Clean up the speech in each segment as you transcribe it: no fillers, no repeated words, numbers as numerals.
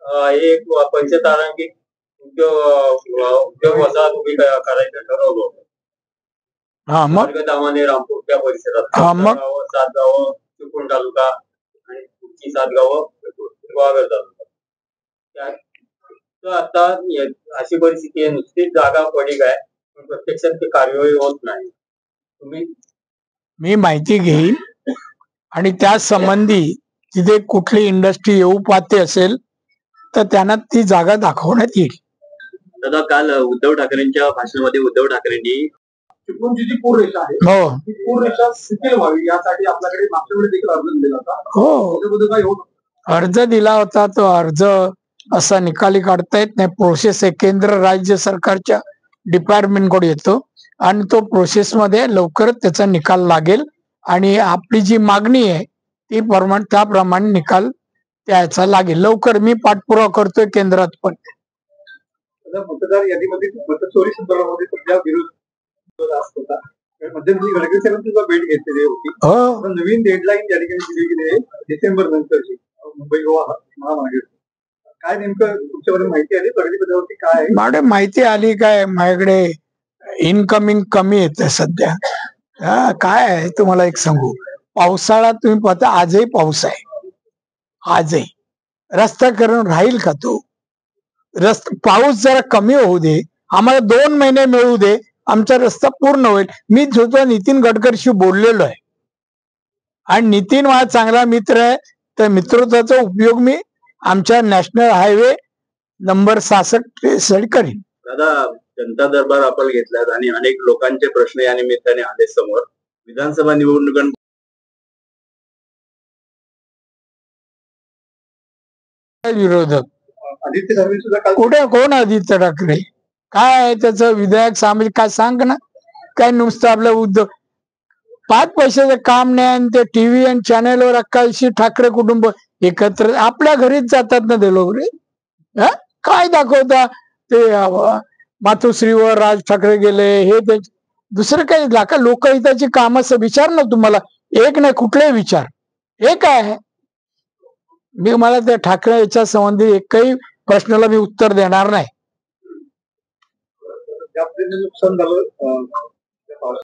एक पंचतारांकित उद्योग वसाहत उभी करायचं ठरवलं होतं. मार्गदामाने रामपूरच्या परिसरात 7 गावं चिपळूण तालुका आणि पुढची 7 गावं गुहागर तालुका. तर आता अशी परिस्थिती आहे, नुसतीच जागा पडीक आहे पण प्रत्यक्षात ते कार्यवाही होत नाही. मी माहिती घेईन आणि त्या संबंधी तिथे कुठली इंडस्ट्री येऊ पाहते असेल तर त्यांना ती जागा दाखवण्यात येईल. दादा, काल उद्धव ठाकरेंच्या भाषणामध्ये उद्धव ठाकरेंनी चिपळूणची जी पूररेषा आहे हो ती पूररेषा शिथिल व्हावी यासाठी आपल्याकडे मागच्या वेळी देखील अर्ज दिला होता. हो त्याच्याबद्दल काय होत? अर्ज दिला होता. तो अर्ज असा निकाली काढता येत नाही. प्रोसेस आहे, केंद्र राज्य सरकारच्या डिपार्टमेंट कडे येतो आणि तो प्रोसेस मध्ये लवकरच त्याचा निकाल लागेल आणि आपली जी मागणी आहे ती त्याप्रमाणे निकाल त्याचा लागेल. लवकर मी पाठपुरावा करतोय केंद्रात पण. मतदार यादीमध्ये मतचोरी संदर्भामध्ये सध्या विरोध जास्त होता. मध्यंतरी गडकरी साहेबांची भेट घेतलेली होती. नवीन डेडलाईन या ठिकाणी दिली गेली आहे डिसेंबर नंतरची मुंबई गोवा महामार्ग. काय नेमकं तुमच्याकडे माहिती आली प्रगतीपथावरती? काय मॅडम माहिती आली काय? माझ्याकडे इनकमिंग कमी येते सध्या. काय आहे तुम्हाला एक सांगू, पावसाळा तुम्ही पाहता आजही पाऊस आहे. आजही रस्ता करून राहील का तो? पाऊस जरा कमी होऊ दे, आम्हाला 2 महिने मिळू दे, आमचा रस्ता पूर्ण होईल. मी स्वतः नितीन गडकरीशी बोललेलो आहे आणि नितीन माझा चांगला मित्र आहे. तर मित्रत्वाचा उपयोग मी आमच्या नॅशनल हायवे नंबर 66 साठी करीन. दादा, जनता दरबार आपण घेतलात आणि अनेक लोकांचे प्रश्न या निमित्ताने आले समोर. विधानसभा निवडणुकां विरोधक आदित्य ठाकरे सुद्धा काल कुठे? कोण आदित्य ठाकरे? काय आहे त्याचं विधायक सामाजिक? काय सांग ना. काय नुसतं आपलं उद्धव 5 पैशाचं काम नाही आणि ते टीव्ही आणि चॅनेलवर अक्काशी ठाकरे कुटुंब एकत्र आपल्या घरीच जातात ना ते लोक. रे काय दाखवता ते मातोश्रीवर राज ठाकरे गेले हे ते, दुसरं काही दाखा. लोकहिताची कामं विचार ना तुम्हाला, एक नाही कुठलाही विचार. हे काय आहे? मला त्या ठाकरे याच्या संबंधी एकही प्रश्नाला मी उत्तर देणार नाही. नुकसान झालं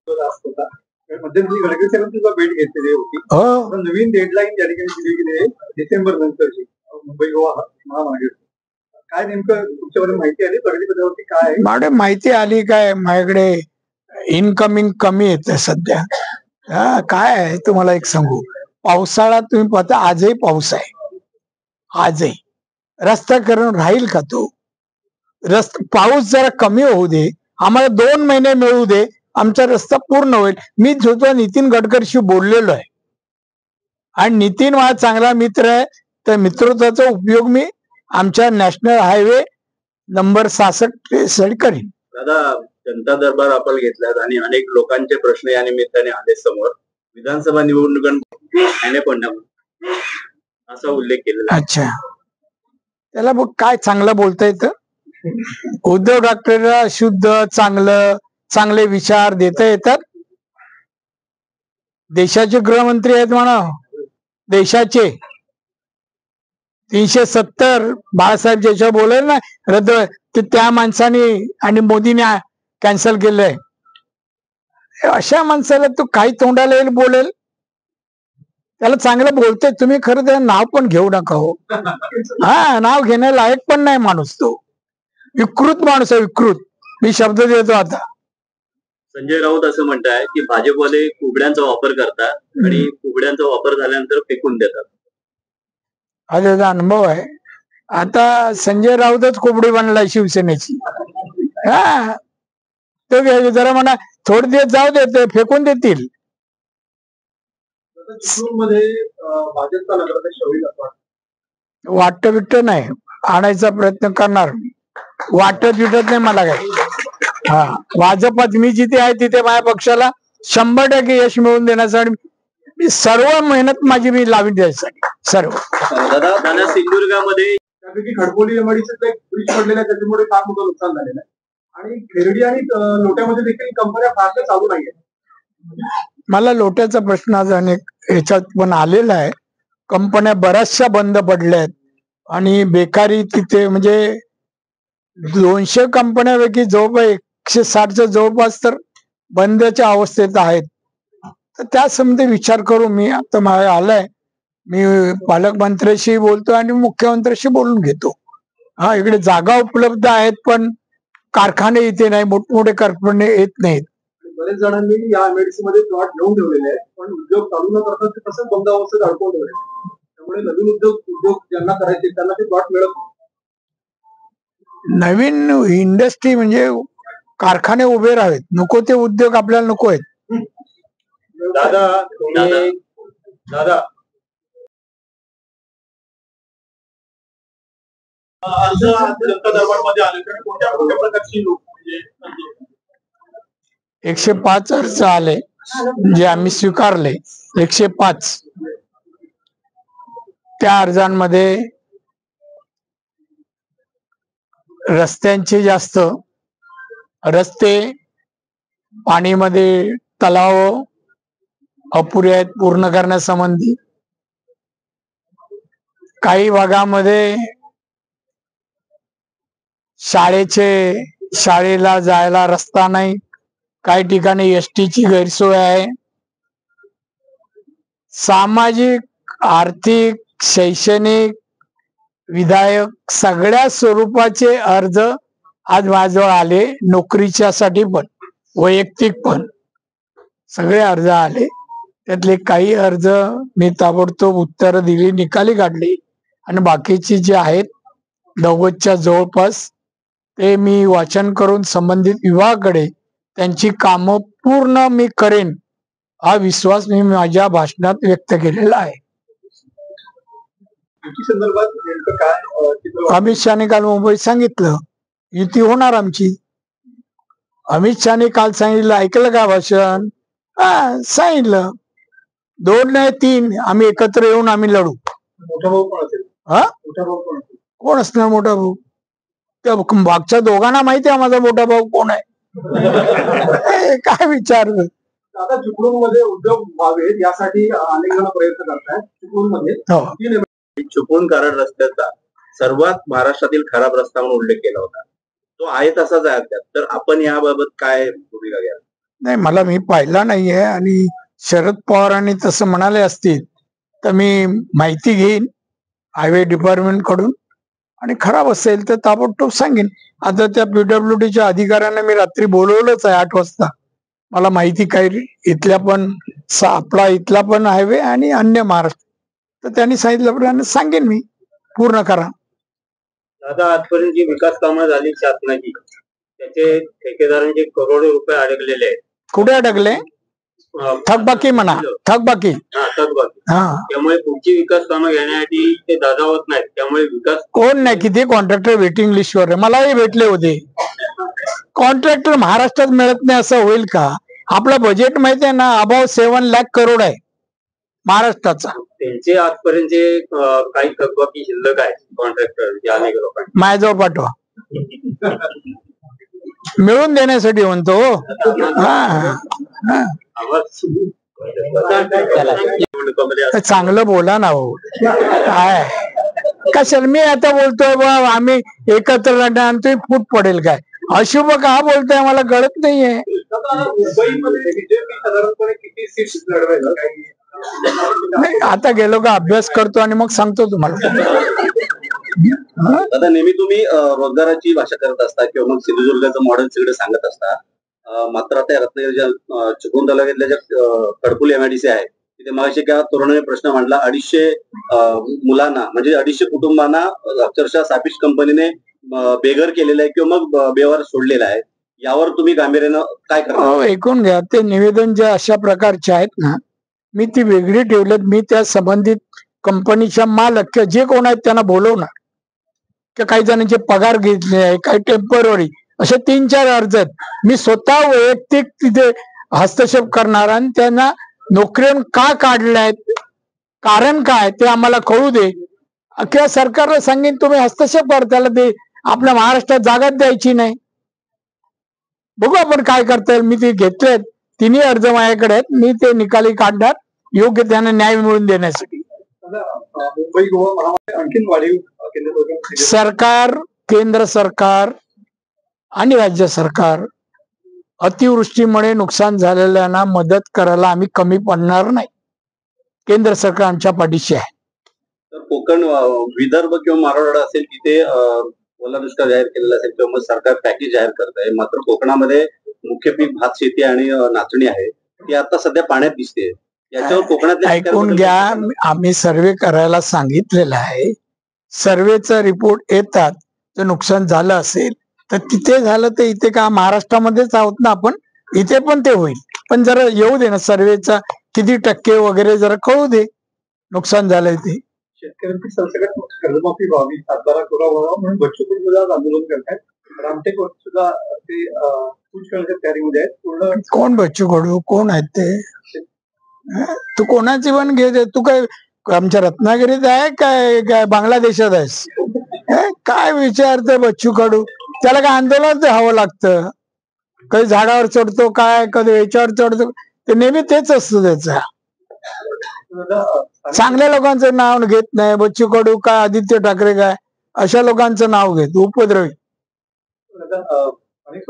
जास्त होता. मध्यंतरी गडकरी साहेबांची भेट घेतलेली होती. नवीन डेडलाईन या ठिकाणी दिली गेली आहे डिसेंबर नंतरची मुंबई गोवा महामार्ग. काय नेमकं तुमच्याकडे माहिती आली प्रगतीपथावरती? काय मॅडम माहिती आली काय? माझ्याकडे इनकमिंग कमी येते सध्या. काय आहे तुम्हाला एक सांगू, पावसाळा तुम्ही पाहता आजही पाऊस आहे. आजही रस्ता करून राहील का तो? पाऊस जरा कमी होऊ दे, आम्हाला 2 महिने मिळू दे, आमचा रस्ता पूर्ण होईल. मी स्वतः नितीन गडकरीशी बोललेलो आहे आणि नितीन माझा चांगला मित्र आहे. तर मित्रत्वाचा उपयोग मी आमच्या नॅशनल हायवे नंबर 66 साठी करीन. दादा, जनता दरबार आपण घेतलात आणि अनेक लोकांचे प्रश्न या निमित्ताने आले समोर. विधानसभा निवडणुकांमध्ये पण असा उल्लेख केलेला. अच्छा, त्याला बघ काय चांगलं बोलता येतं. उद्धव ठाकरेला शुद्ध चांगले विचार देता येतात. देशाचे गृहमंत्री आहेत म्हणा, देशाचे 370 बाळासाहेब ज्याच्या बोलेल ना रद्द, ते त्या माणसाने आणि मोदीने कॅन्सल केलंय. अशा माणसाला तो काही तोंडाला येईल बोलेल, त्याला चांगलं बोलते तुम्ही. खरं त्याला नाव पण घेऊ नका हो. नाव घेण्या लायक पण नाही माणूस तो. विकृत माणूस आहे, विकृत. मी शब्द देतो आता. संजय राऊत असं म्हणताय की भाजपवाले कुबड्यांचा वापर करतात आणि कुबड्यांचा वापर झाल्यानंतर फेकून देतात. हा त्याचा अनुभव आहे. आता संजय राऊतच कोबडी बनलाय शिवसेनेची. तो जरा म्हणा थोडे दिवस जाऊ देते, फेकून देतील. भाजपचा नगराध्यक्ष होईल वाटत बिट्ट नाही, आणायचा प्रयत्न करणार. वाटत बिटत नाही मला काही. भाजपात मी जिथे आहे तिथे माझ्या पक्षाला 100% यश मिळवून देण्यासाठी सर्व मेहनत माझी मी लावून द्यायसाठी सर्व. दादा, सिंधुदुर्गामध्ये खडकोली एमआयडीसीचा एक ब्रिज पडलेला आहे, त्याच्यामुळे फार मोठं नुकसान झालेलं आहे आणि खेरडी आणि लोट्यामध्ये देखील कंपन्या फारशा चालू नाहीये. मला लोट्याचा प्रश्न आज अनेक ह्याच्यात पण आलेला आहे. कंपन्या बऱ्याचशा बंद पडल्या आहेत. आणि बेकारी तिथे म्हणजे 200 कंपन्यापैकी जवळपास 160च्या जवळपास तर बंदच्या अवस्थेत आहेत. तर त्या संबंधी विचार करू. मी आता माझ्या आलाय, मी पालकमंत्र्याशी बोलतो आणि मुख्यमंत्र्याशी बोलून घेतो. हा, इकडे जागा उपलब्ध आहेत पण कारखाने इथे नाही, मोठमोठे कारखाने येत नाहीत. बरेच जणांनी या एमआयडीसी मध्ये प्लॉट घेऊन ठेवलेले आहेत, पण उद्योग चालू न करता ते तसंच बंद अवस्थेत अडकवून ठेवले. त्यामुळे नवीन उद्योग ज्यांना करायचे त्यांना ते प्लॉट मिळत नाही. नवीन इंडस्ट्री म्हणजे कारखाने उभे राहावेत, नको ते उद्योग आपल्याला नको आहेत. दादा जनता दरबारमध्ये आले तर कोणत्या प्रकारची लोक 105 अर्ज आले जे आम्ही स्वीकारले. 105 त्या अर्जांमध्ये रस्त्यांचे जास्त, रस्ते, पाणीमध्ये तलाव अपुरे आहेत पूर्ण करण्यासंबंधी, काही भागामध्ये शाळेला जायला रस्ता नाही, काही ठिकाणी एसटीची गैरसोय आहे, सामाजिक, आर्थिक, शैक्षणिक, विधायक सगळ्या स्वरूपाचे अर्ज आज माझ्याजवळ आले. नोकरीच्या साठी पण, वैयक्तिक पण सगळे अर्ज आले. त्यातले काही अर्ज मी ताबडतोब उत्तर दिली, निकाली काढली, आणि बाकीची जे आहेत 90च्या जवळपास ते मी वाचन करून संबंधित विभागाकडे त्यांची कामं पूर्ण मी करेन हा विश्वास मी माझ्या भाषणात व्यक्त केलेला आहे. अमित शहाने काल मुंबईत सांगितलं युती होणार आमची. अमित शहाने काल सांगितलं, ऐकलं का भाषण? सांगितलं 2 नाही 3 आम्ही एकत्र येऊन आम्ही लढू. मोठा भाऊ कोण असेल? कोण असणार मोठा भाऊ? त्या मागच्या दोघांना माहिती आहे माझा मोठा भाऊ कोण आहे. काय विचार? आता चिपळूण मध्ये उद्योग व्हावेत यासाठी अनेक जण प्रयत्न करतात. चिपळूण मध्ये चिपळूण कराड रस्त्याचा सर्वात महाराष्ट्रातील खराब रस्ता म्हणून उल्लेख केला होता. तो आहे तसाच आहे अद्याप. तर आपण याबाबत काय भूमिका घ्याल? नाही, मी पाहिला नाहीये, आणि शरद पवारांनी तसं म्हणाले असतील तर मी माहिती घेईन हायवे डिपार्टमेंट कडून, आणि खराब असेल तर ताबडतोब सांगेन. आता त्या PWDच्या अधिकाऱ्यांना मी रात्री बोलवलंच आहे 8 वाजता. मला माहिती काय इथल्या पण आपला इथला पण हायवे आणि अन्य महाराष्ट्र, तर त्यांनी सांगितल्याप्रमाणे सांगेन मी, पूर्ण करा. दादा, आजपर्यंत जी विकास कामं झाली शासनाची त्याचे ठेकेदारांचे करोडो रुपये अडकलेले आहेत. कुठे अडकले? थकबाकी म्हणा, थकबाकी. त्यामुळे पुढची विकास कामं घेण्यासाठी ते दादावत नाहीत. त्यामुळे विकास कोण नाही, किती कॉन्ट्रॅक्टर वेटिंग लिस्टवर आहे. मलाही भेटले होते. कॉन्ट्रॅक्टर महाराष्ट्रात मिळत नाही असं होईल का? आपलं बजेट माहिती आहे ना, अबाव 7 लाख करोड आहे महाराष्ट्राचा. त्यांचे आजपर्यंतचे काही थकबाकी शिल्लक आहे कॉन्ट्रॅक्टर अनेक लोकांनी. माझ्याजवळ पाठवा, मिळून देण्यासाठी म्हणतो. चांगलं बोला ना हो. काय कशाला मी आता बोलतोय बा आम्ही एकत्र लढणार आणि तुम्ही फूट पडेल काय? अशुभ का बोलतोय मला कळत नाहीये. नाही, आता गेलो का अभ्यास करतो आणि मग सांगतो तुम्हाला. दादा, नेहमी तुम्ही रोजगाराची भाषा करत असता किंवा मग सिंधुदुर्गाचं मॉडेल सगळं सांगत असता. मात्र आता रत्नागिरीच्या चिपळूण तालुक्यातल्या ज्या खडकुली एमआयडीसी आहे तिथे मगाशी एका तरुणाने प्रश्न मांडला. 250 मुलांना म्हणजे 250 कुटुंबांना अक्षरशः सापिस्ट कंपनीने बेघर केलेलं आहे किंवा मग बेवार सोडलेला आहे. यावर तुम्ही गांभीर्यानं काय करता? ऐकून घ्या, ते निवेदन जे अशा प्रकारचे आहेत ना, मी ती वेगळी ठेवलेत. मी त्या संबंधित कंपनीच्या मालक जे कोण आहेत त्यांना बोलवणार, की काही जणांचे पगार घेतले आहे, काही टेम्पररी, असे 3-4 अर्ज आहेत. मी स्वतः वैयक्तिक तिथे हस्तक्षेप करणार आणि त्यांना नोकरीवरून का काढल्यात, कारण काय ते आम्हाला कळू दे, किंवा सरकारला सांगेन तुम्ही हस्तक्षेप करा. त्याला ते आपल्या महाराष्ट्रात जागाच द्यायची नाही. बघू आपण काय करता येईल. मी ते घेतलेत, 3 अर्ज माझ्याकडे आहेत. मी ते निकाली काढणार योग्य त्यांना न्याय मिळवून देण्यासाठी. मुंबई गोवा महामार्ग आणखीन वाढीव केंद्र सरकारने सरकार, केंद्र सरकार आणि राज्य सरकार अतिवृष्टीमुळे नुकसान झालेल्यांना मदत करायला आम्ही कमी पडणार नाही. केंद्र सरकार आमच्या पाठीशी आहे. तर कोकण, विदर्भ किंवा मराठवाडा असेल तिथे ओला दुष्काळ जाहीर केलेला असेल किंवा मग सरकार पॅकेज जाहीर करत आहे. मात्र कोकणामध्ये मुख्य पीक भात शेती आणि नाचणी आहे, ती आता सध्या पाण्यात दिसते. याच्यावर कोकणातल्या ऐकून घ्या, आम्ही सर्वे करायला सांगितलेलं आहे. सर्वेचा रिपोर्ट येतात, जर नुकसान झालं असेल तर तिथे झालं तर इथे का महाराष्ट्रामध्येच आहोत ना आपण, इथे पण ते होईल. पण जरा येऊ दे ना, सर्वेचा किती टक्के वगैरे जरा कळू दे नुकसान झालंय ते. शेतकऱ्यांची सरसकट कर्जमाफी व्हावी, सातबारा कोरा व्हावा म्हणून बच्चू कडू सुद्धा आज आंदोलन करतात. रामटेक सुद्धा ते कूच करण्याच्या तयारीमध्ये आहेत. पूर्ण कोण बच्चू कडू, कोण आहेत ते? तू कोणाची पण घे, तू काय आमच्या रत्नागिरीत आहे काय, काय बांगलादेशात आहेस? काय विचारतं बच्चू कडू? त्याला काय आंदोलन हवं लागतं? कधी झाडावर चढतो काय, कधी याच्यावर चढतो, ते नेहमी तेच असतं त्याचं. चांगल्या लोकांचं नाव घेत नाही. बच्चू कडू काय, आदित्य ठाकरे काय, अशा लोकांचं नाव घेत, उपद्रवी. अनेक